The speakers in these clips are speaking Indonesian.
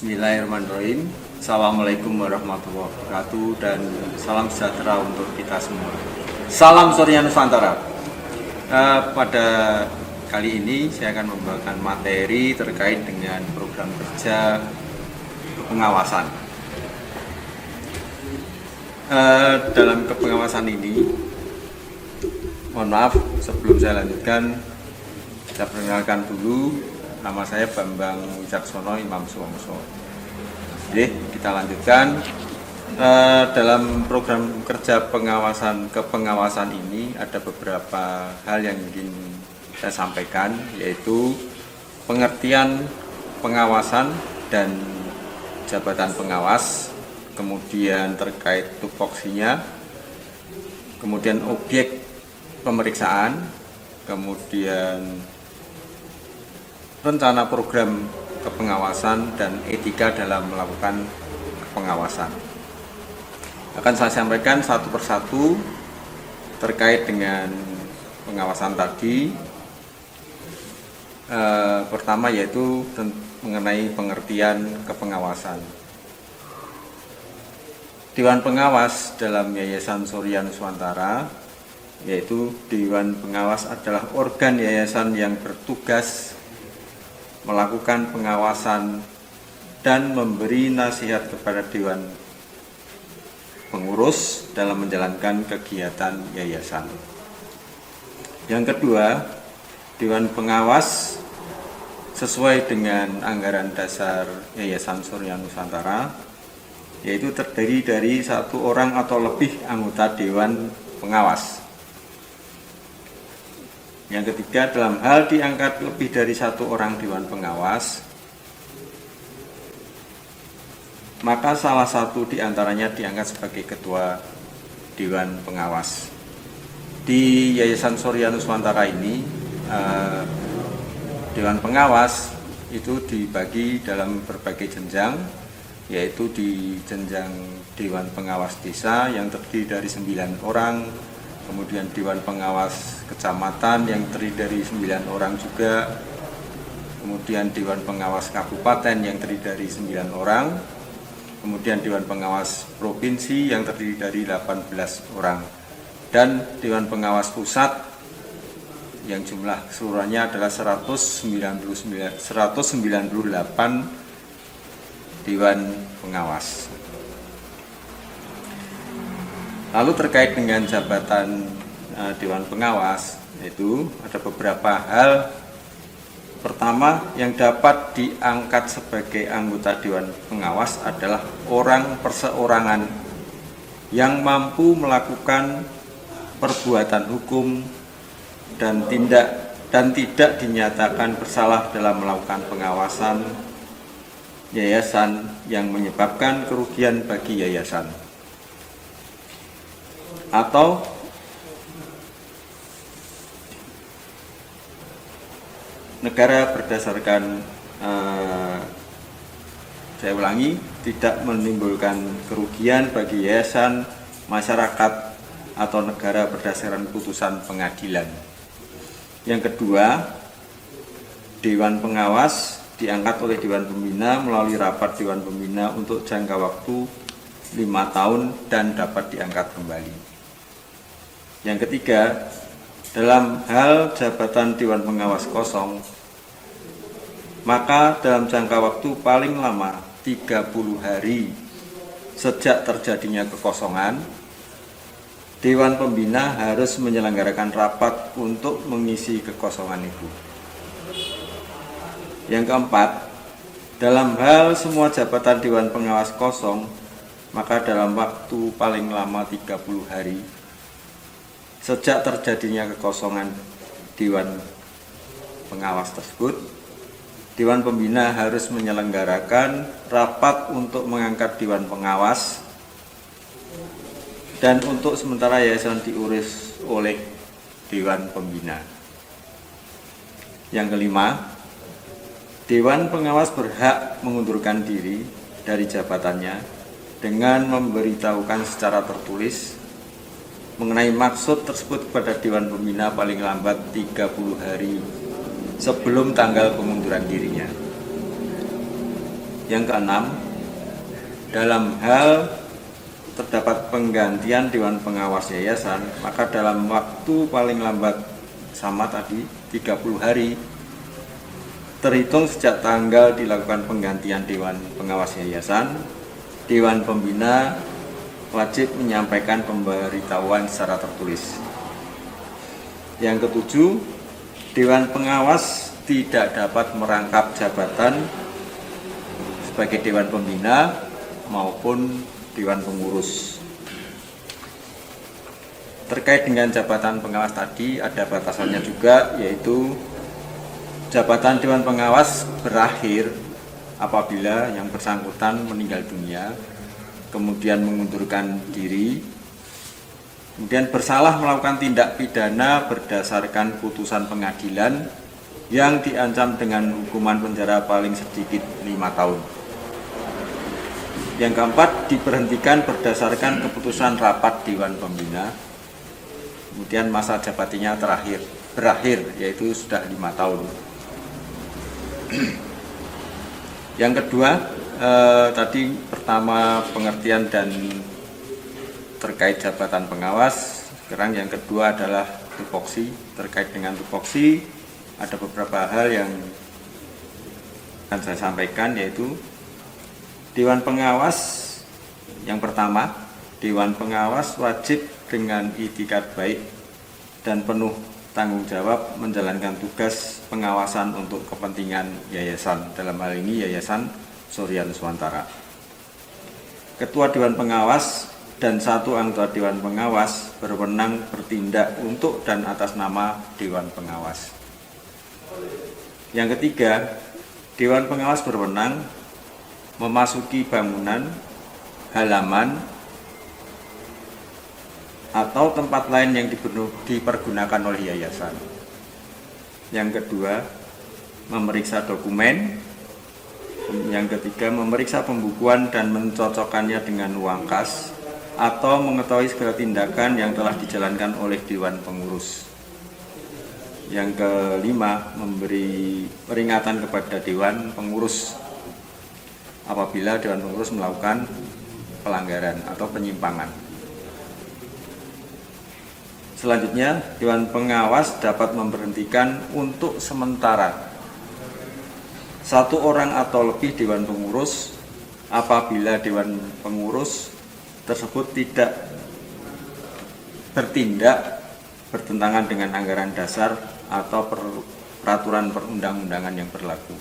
Bismillahirrahmanirrahim. Assalamualaikum warahmatullahi wabarakatuh dan salam sejahtera untuk kita semua. Salam Surya Nusantara. Pada kali ini saya akan membawakan materi terkait dengan program kerja pengawasan. Dalam kepengawasan ini, mohon maaf sebelum saya lanjutkan, saya perkenalkan dulu. Nama saya Bambang Wicaksono Imam Suwongso. Oke, kita lanjutkan. Dalam program kerja kepengawasan ini ada beberapa hal yang ingin saya sampaikan, yaitu pengertian pengawasan dan jabatan pengawas, kemudian terkait tupoksinya, kemudian objek pemeriksaan, kemudian rencana program kepengawasan dan etika dalam melakukan pengawasan. Akan saya sampaikan satu persatu terkait dengan pengawasan tadi. Pertama yaitu mengenai pengertian kepengawasan. Dewan Pengawas dalam Yayasan Surya Nusantara, yaitu Dewan Pengawas adalah organ yayasan yang bertugas melakukan pengawasan dan memberi nasihat kepada Dewan Pengurus dalam menjalankan kegiatan yayasan. Yang kedua, Dewan Pengawas sesuai dengan anggaran dasar Yayasan Surya Nusantara, yaitu terdiri dari 1 orang atau lebih anggota Dewan Pengawas. Yang ketiga, dalam hal diangkat lebih dari 1 orang Dewan Pengawas, maka salah satu diantaranya diangkat sebagai Ketua Dewan Pengawas. Di Yayasan Surya Nusantara ini, Dewan Pengawas itu dibagi dalam berbagai jenjang, yaitu di jenjang Dewan Pengawas Desa yang terdiri dari 9 orang, kemudian Dewan Pengawas Kecamatan yang terdiri dari 9 orang juga, kemudian Dewan Pengawas Kabupaten yang terdiri dari 9 orang, kemudian Dewan Pengawas Provinsi yang terdiri dari 18 orang, dan Dewan Pengawas Pusat yang jumlah keseluruhannya adalah 198 Dewan Pengawas. Lalu terkait dengan jabatan Dewan Pengawas, yaitu ada beberapa hal. Pertama, yang dapat diangkat sebagai anggota Dewan Pengawas adalah orang perseorangan yang mampu melakukan perbuatan hukum dan tidak dinyatakan bersalah dalam melakukan pengawasan yayasan yang menyebabkan kerugian bagi yayasan, atau negara berdasarkan saya ulangi, tidak menimbulkan kerugian bagi yayasan, masyarakat, atau negara berdasarkan putusan pengadilan. Yang kedua, Dewan Pengawas diangkat oleh Dewan Pembina melalui rapat Dewan Pembina untuk jangka waktu 5 tahun dan dapat diangkat kembali. Yang ketiga, dalam hal jabatan Dewan Pengawas kosong, maka dalam jangka waktu paling lama 30 hari sejak terjadinya kekosongan, Dewan Pembina harus menyelenggarakan rapat untuk mengisi kekosongan itu. Yang keempat, dalam hal semua jabatan Dewan Pengawas kosong, maka dalam waktu paling lama 30 hari sejak terjadinya kekosongan Dewan Pengawas tersebut, Dewan Pembina harus menyelenggarakan rapat untuk mengangkat Dewan Pengawas dan untuk sementara yayasan diurus oleh Dewan Pembina. Yang kelima, Dewan Pengawas berhak mengundurkan diri dari jabatannya dengan memberitahukan secara tertulis mengenai maksud tersebut kepada Dewan Pembina paling lambat 30 hari sebelum tanggal pengunduran dirinya. Yang keenam, dalam hal terdapat penggantian Dewan Pengawas Yayasan, maka dalam waktu paling lambat sama tadi 30 hari terhitung sejak tanggal dilakukan penggantian Dewan Pengawas Yayasan, Dewan Pembina wajib menyampaikan pemberitahuan secara tertulis. Yang ketujuh, Dewan Pengawas tidak dapat merangkap jabatan sebagai Dewan Pembina maupun Dewan Pengurus. Terkait dengan jabatan pengawas tadi ada batasannya juga, yaitu jabatan Dewan Pengawas berakhir apabila yang bersangkutan meninggal dunia, kemudian mengundurkan diri, kemudian bersalah melakukan tindak pidana berdasarkan putusan pengadilan yang diancam dengan hukuman penjara paling sedikit 5 tahun. Yang keempat, diberhentikan berdasarkan keputusan rapat Dewan Pembina, kemudian masa jabatannya berakhir, yaitu sudah 5 tahun. Yang kedua, tadi pertama pengertian dan terkait jabatan pengawas. Sekarang yang kedua adalah tupoksi. Terkait dengan tupoksi, ada beberapa hal yang akan saya sampaikan, yaitu Dewan Pengawas. Yang pertama, Dewan Pengawas wajib dengan itikad baik dan penuh tanggung jawab menjalankan tugas pengawasan untuk kepentingan yayasan, dalam hal ini Yayasan Surya Nuswantara. Ketua Dewan Pengawas dan 1 anggota Dewan Pengawas berwenang bertindak untuk dan atas nama Dewan Pengawas. Yang ketiga, Dewan Pengawas berwenang memasuki bangunan, halaman, atau tempat lain yang dipergunakan oleh yayasan. Yang kedua, memeriksa dokumen. Yang ketiga, memeriksa pembukuan dan mencocokkannya dengan uang kas, atau mengetahui segala tindakan yang telah dijalankan oleh Dewan Pengurus. Yang kelima, memberi peringatan kepada Dewan Pengurus apabila Dewan Pengurus melakukan pelanggaran atau penyimpangan. Selanjutnya, Dewan Pengawas dapat memberhentikan untuk sementara 1 orang atau lebih Dewan Pengurus apabila Dewan Pengurus tersebut tidak bertindak bertentangan dengan anggaran dasar atau peraturan perundang-undangan yang berlaku.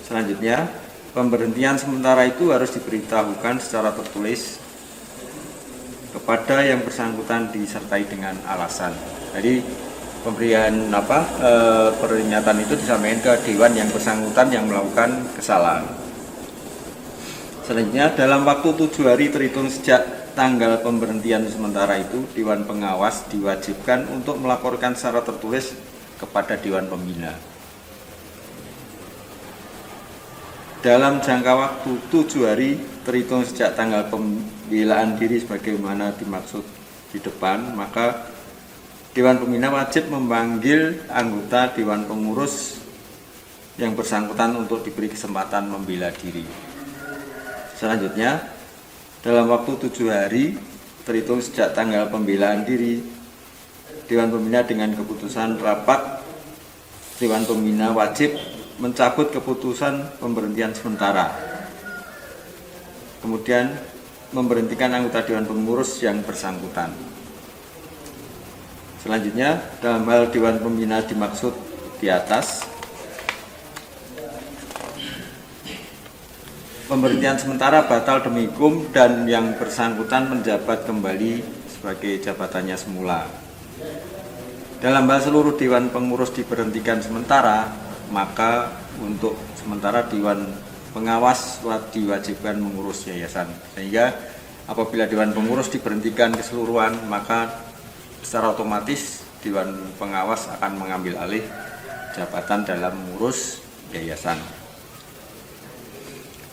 Selanjutnya, pemberhentian sementara itu harus diberitahukan secara tertulis kepada yang bersangkutan disertai dengan alasan. Jadi pemberian peringatan itu disampaikan ke dewan yang bersangkutan yang melakukan kesalahan. Selanjutnya, dalam waktu 7 hari terhitung sejak tanggal pemberhentian sementara itu, Dewan Pengawas diwajibkan untuk melaporkan secara tertulis kepada Dewan Pembina. Dalam jangka waktu 7 hari terhitung sejak tanggal pembelaan diri sebagaimana dimaksud di depan, maka Dewan Pembina wajib memanggil anggota Dewan Pengurus yang bersangkutan untuk diberi kesempatan membela diri. Selanjutnya, dalam waktu 7 hari terhitung sejak tanggal pembelaan diri, Dewan Pembina dengan keputusan rapat Dewan Pembina wajib mencabut keputusan pemberhentian sementara, kemudian memberhentikan anggota Dewan Pengurus yang bersangkutan. Selanjutnya, dalam hal Dewan Pembina dimaksud di atas, pemberhentian sementara batal demi hukum dan yang bersangkutan menjabat kembali sebagai jabatannya semula. Dalam hal seluruh Dewan Pengurus diberhentikan sementara, maka untuk sementara Dewan Pengawas diwajibkan mengurus yayasan. Sehingga apabila Dewan Pengurus diberhentikan keseluruhan, maka secara otomatis Dewan Pengawas akan mengambil alih jabatan dalam mengurus yayasan.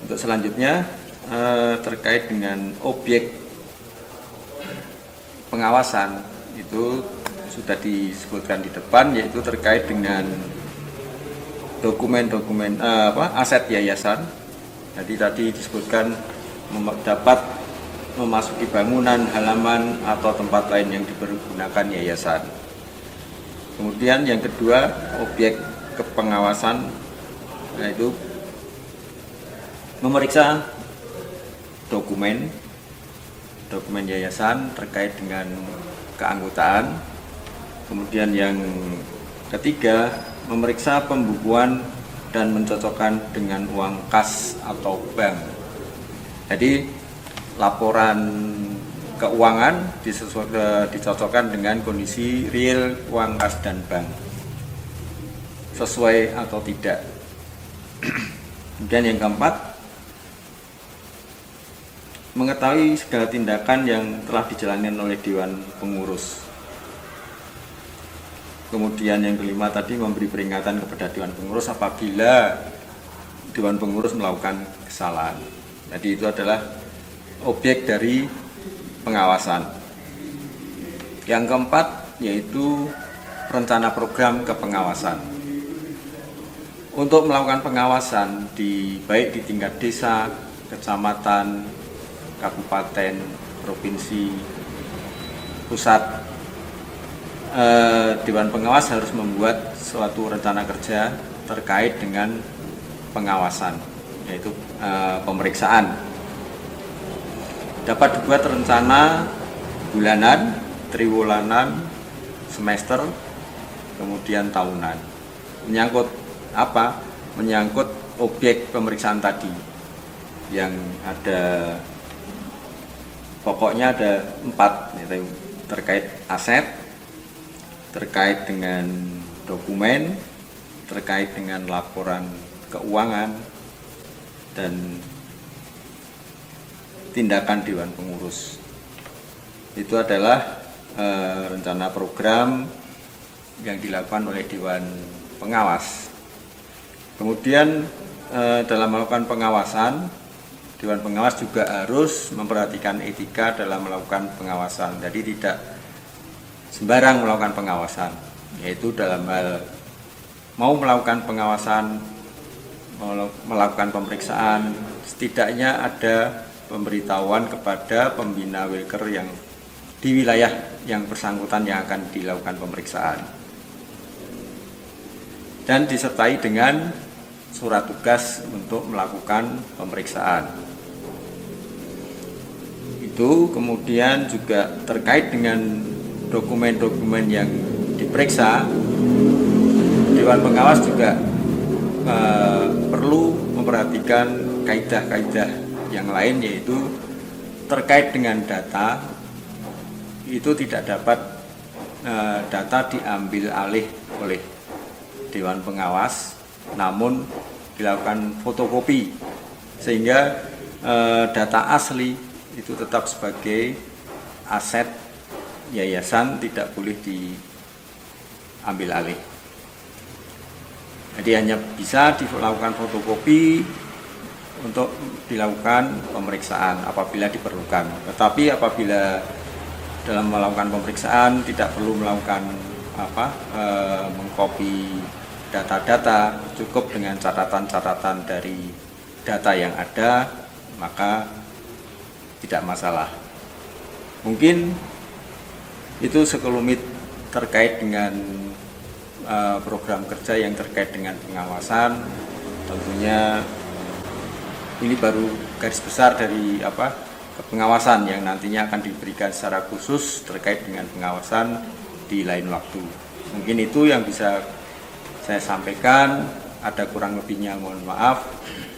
Untuk selanjutnya, terkait dengan objek pengawasan, itu sudah disebutkan di depan, yaitu terkait dengan dokumen-dokumen aset yayasan. Jadi tadi disebutkan dapat memasuki bangunan, halaman atau tempat lain yang dipergunakan yayasan. Kemudian yang kedua, objek kepengawasan, yaitu memeriksa dokumen yayasan terkait dengan keanggotaan. Kemudian yang ketiga, memeriksa pembukuan dan mencocokkan dengan uang kas atau bank. Jadi laporan keuangan dicocokkan dengan kondisi real uang kas dan bank, sesuai atau tidak. Kemudian yang keempat, mengetahui segala tindakan yang telah dijalankan oleh Dewan Pengurus. Kemudian yang kelima tadi, memberi peringatan kepada Dewan Pengurus apabila Dewan Pengurus melakukan kesalahan. Jadi itu adalah objek dari pengawasan. Yang keempat yaitu rencana program kepengawasan. Untuk melakukan pengawasan baik di tingkat desa, kecamatan, kabupaten, provinsi, pusat, Dewan Pengawas harus membuat suatu rencana kerja terkait dengan pengawasan, yaitu pemeriksaan. Dapat dibuat rencana bulanan, triwulanan, semester, kemudian tahunan. Menyangkut apa? Menyangkut objek pemeriksaan tadi yang ada, pokoknya ada 4, yaitu terkait aset, terkait dengan dokumen, terkait dengan laporan keuangan, dan tindakan Dewan Pengurus. Itu adalah rencana program yang dilakukan oleh Dewan Pengawas. Kemudian dalam melakukan pengawasan, Dewan Pengawas juga harus memperhatikan etika dalam melakukan pengawasan. Jadi tidak sembarang melakukan pengawasan, yaitu dalam hal mau melakukan pengawasan, melakukan pemeriksaan, setidaknya ada pemberitahuan kepada pembina wilker yang di wilayah yang bersangkutan yang akan dilakukan pemeriksaan, dan disertai dengan surat tugas untuk melakukan pemeriksaan. Itu kemudian juga terkait dengan dokumen-dokumen yang diperiksa, Dewan Pengawas juga perlu memperhatikan kaidah-kaidah yang lain, yaitu terkait dengan data. Itu tidak dapat data diambil alih oleh Dewan Pengawas, namun dilakukan fotokopi, sehingga data asli itu tetap sebagai aset yayasan, tidak boleh diambil alih. Jadi hanya bisa dilakukan fotokopi untuk dilakukan pemeriksaan apabila diperlukan. Tetapi apabila dalam melakukan pemeriksaan tidak perlu melakukan mengcopy data-data, cukup dengan catatan-catatan dari data yang ada, maka tidak masalah. Mungkin itu sekelumit terkait dengan program kerja yang terkait dengan pengawasan. Tentunya ini baru garis besar dari pengawasan yang nantinya akan diberikan secara khusus terkait dengan pengawasan di lain waktu. Mungkin itu yang bisa saya sampaikan. Ada kurang lebihnya mohon maaf.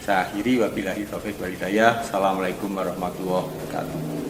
Saya akhiri, wabillahi taufiq wal hidayah. Assalamualaikum warahmatullahi wabarakatuh.